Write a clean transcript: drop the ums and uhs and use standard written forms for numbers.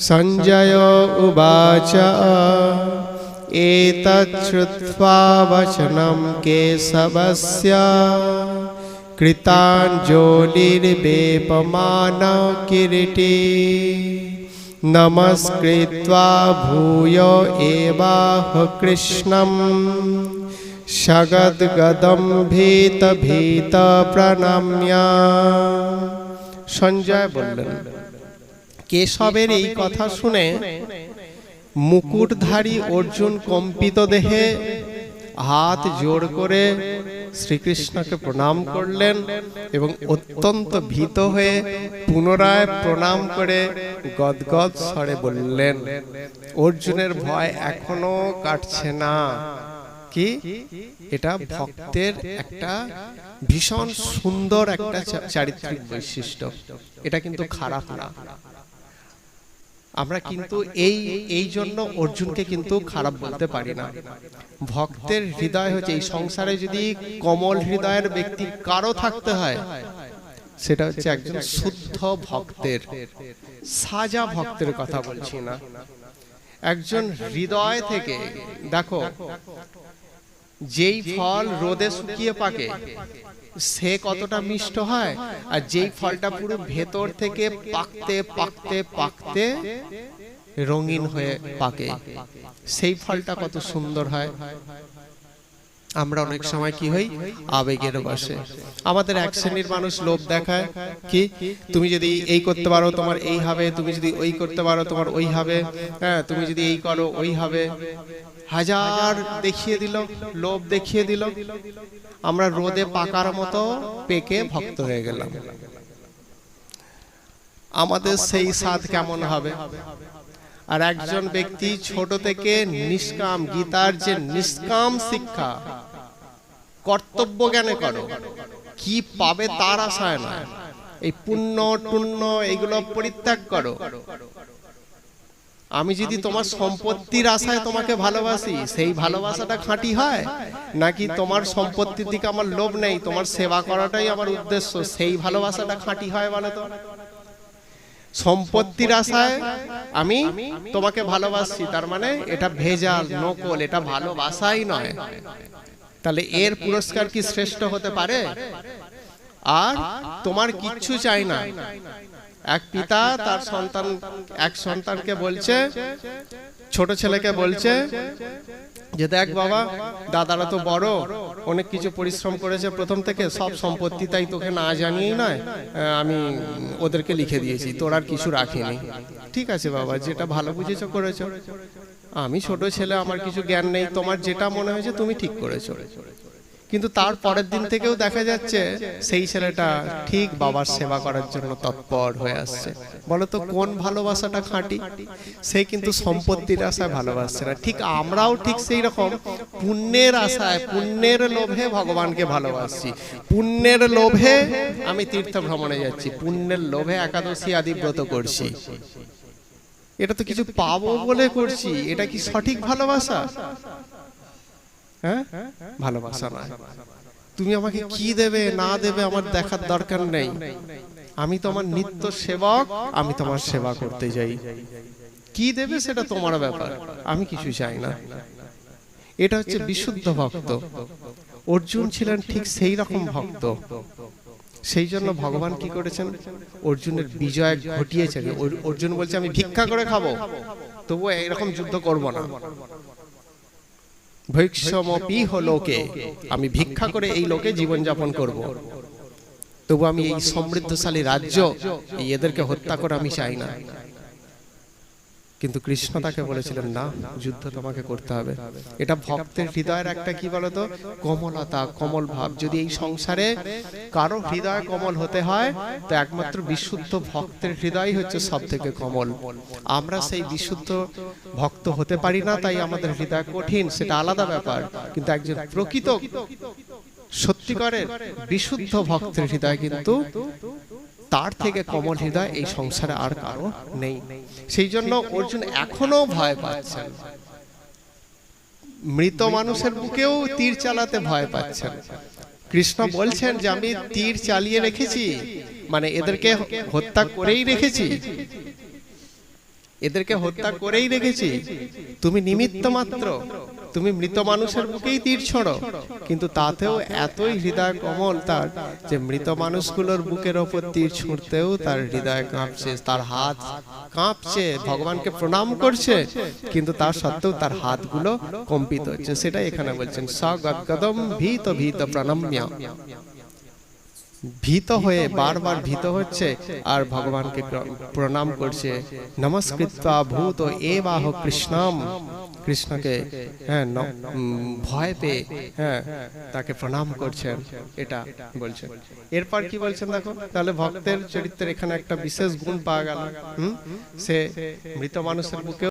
সঞ্জয় উবাচ এতৎ শ্রুত্বা বচনম কেশবস্য কৃতাঞ্জলির্বেপমান কিরীটী নমস্কৃত্বা ভূয় এবাহ কৃষ্ণম সগদ্গদম ভীত ভীত প্রণম্য। সঞ্জয় বললেন, কেশবের এই কথা শুনে মুকুটধারী অর্জুন কম্পিত দেহে হাত জোড় করে শ্রীকৃষ্ণকে প্রণাম করলেন এবং অত্যন্ত ভীত হয়ে পুনরায় প্রণাম করে গদগদ স্বরে বললেন, অর্জুনের ভয় এখনো কাটছে না। কি এটা ভক্তের একটা ভীষণ সুন্দর একটা চারিত্রিক বৈশিষ্ট্য, এটা কিন্তু খারাপ না। আমরা কিন্তু এই জন্য অর্জুনকে কিন্তু খারাপ বলতে পারি না। ভক্তের হৃদয় হচ্ছে, এই সংসারে যদি কমল হৃদয়ের ব্যক্তি কারো থাকতে হয় সেটা হচ্ছে একজন শুদ্ধ ভক্তের, সাজা ভক্তের কথা বলছি না, একজন হৃদয় থেকে। দেখো, যেই ফল রোদে শুকিয়ে পাকে সে কতটা মিষ্ট হয়, আর যেই ফলটা পুরো ভেতর থেকে পাকতে পাকতে পাকতে রঙিন হয়ে পাকে সেই ফলটা কত সুন্দর হয়। আমরা অনেক সময় কি হই, আবেগের বশে আমাদের এক শ্রেণীর মানুষ লোভ দেখায়, কি তুমি যদি এই করতে পারো তোমার এই হবে, তুমি যদি ওই করতে পারো তোমার ওই হবে, হ্যাঁ তুমি যদি এই করো ওই হবে, হাজার দেখিয়ে দিল, লোভ দেখিয়ে দিল, আমরা রোদে পাকার মতো পেকে ভক্ত হয়ে গেলাম। আমাদের সেই স্বাদ কেমন হবে? আর একজন ব্যক্তি ছোট থেকে নিষ্কাম, গীতার যে নিষ্কাম শিক্ষা, কর্তব্য জ্ঞানে করো, কি পাবে তার আশায় না, এই পুণ্য টুণ্য এগুলো পরিত্যাগ করো। আমি যদি তোমার সম্পত্তির আশায় তোমাকে ভালোবাসি, সেই ভালোবাসাটা খাঁটি হয়? নাকি তোমার সম্পত্তির দিকে আমার লোভ নেই, তোমার সেবা করাটাই আমার উদ্দেশ্য, সেই ভালোবাসাটা খাঁটি হয় বলো তো? সম্পত্তির আশায় আমি তোমাকে ভালোবাসি, তার মানে এটা ভেজাল, নকল, এটা ভালোবাসাই নয়। তাহলে এর পুরস্কার কি শ্রেষ্ঠ হতে পারে? আর তোমার কিচ্ছু চাই না। এক পিতা তার এক সন্তানকে বলছে, ছোট ছেলেকে বলছে যে দেখ বাবা, দাদারা তো বড়, অনেক কিছু পরিশ্রম করেছে প্রথম থেকে, সব সম্পত্তি তাই তোকে না জানিয়েই নয় আমি ওদেরকে লিখে দিয়েছি, তোর আর কিছু রাখিনি। ঠিক আছে বাবা, যেটা ভালো বুঝেছো করেছো, আমি ছোট ছেলে, আমার কিছু জ্ঞান নেই, তোমার যেটা মনে হয়েছে তুমি ঠিক করেছো। কিন্তু তার পরের দিন থেকেও দেখা যাচ্ছে সেই ছেলেটা ঠিক বাবার সেবা করার জন্য তৎপর হয়ে আসছে। বলতো কোন ভালোবাসাটা খাঁটি? সে কিন্তু সম্পত্তির আশায় ভালোবাসছে না। ঠিক আমরাও ঠিক সেই রকম পুণ্যের আশায়, পুণ্যের লোভে ভগবানকে ভালোবাসছি। পুণ্যের লোভে আমি তীর্থ ভ্রমণে যাচ্ছি, পুণ্যের লোভে একাদশী আদি ব্রত করছি, এটা তো কিছু পাবো বলে করছি। এটা কি সঠিক ভালোবাসা? হ্যাঁ, ভালোবাসা না। তুমি আমাকে কি দেবে না দেবে আমার দেখার দরকার নেই, আমি তোমার নিত্য সেবক, আমি তোমার সেবা করতে যাই, কি দেবে সেটা তোমার ব্যাপার, আমি কিছু চাই না। এটা হচ্ছে বিশুদ্ধ ভক্ত। অর্জুন ছিলেন ঠিক সেই রকম ভক্ত। সেই জন্য ভগবান কি করেছেন, অর্জুনের বিজয় ঘটিয়েছেন। অর্জুন বলছে আমি ভিক্ষা করে খাবো, তবুও এরকম যুদ্ধ করব না। ভৈক্ষমপি লোকে, আমি ভিক্ষা করে এই লোকে জীবন যাপন করব, তবু আমি এই সমৃদ্ধশালী রাজ্য, এদেরকে হত্যা করে আমি চাই না। কিন্তু কৃষ্ণ তাকে বলেছিলেন না, যুদ্ধ তোমাকে করতে হবে। এটা ভক্তের হৃদয়ের একটা কি বলতো, কোমলতা, কোমল ভাব। যদি এই সংসারে কারো হৃদয় কোমল হতে হয়, তো একমাত্র বিশুদ্ধ ভক্তের হৃদয় হচ্ছে সব থেকে কোমল। আমরা সেই বিশুদ্ধ ভক্ত হতে পারি না, তাই আমাদের হৃদয় কঠিন, সেটা আলাদা ব্যাপার। কিন্তু একজন প্রকৃত সত্যিকারের বিশুদ্ধ ভক্তের হৃদয় কিন্তু তার থেকে কোমল হৃদয় এই সংসারে আর কারো নেই। সেই জন্য অর্জুন এখনো ভয় পাচ্ছেন, মৃত মানুষের বুকেও তীর চালাতে ভয় পাচ্ছেন। কৃষ্ণ বলছেন যে আমি তীর চালিয়ে রেখেছি, মানে এদেরকে হত্যা করেই রেখেছি। এদেরকে হত্যা করেই রেখেছি, তুমি নিমিত্ত মাত্র, তুমি মৃত মানুষের বুকেই তীর ছোঁড়ো। কিন্তু তাতেও এতই হৃদয় কোমল তার, যে মৃত মানুষগুলোর বুকের ওপর তীর ছুঁড়তেও তার হৃদয় কাঁপছে, তার হাত কাঁপছে, ভগবানকে প্রণাম করছে, কিন্তু তার সত্ত্বেও তার হাতগুলো কম্পিত হচ্ছে। সেটাই এখানে বলছেন, সগদ্গদম ভীত ভীত প্রণম্য, ভীত হয়ে বারবার ভীত হচ্ছে আর ভগবানকে প্রণাম করছে। নমস্কৃত্বা ভূত এবাহ কৃষ্ণম, কৃষ্ণকে হ্যাঁ ভয় পেয়ে হ্যাঁ তাকে প্রণাম করছেন, এটা বলছেন। এরপর কি বলছেন দেখো, তাহলে ভক্তের চরিত্রের এখানে একটা বিশেষ গুণ পাওয়া গেল। সে মৃত মানুষের বুকে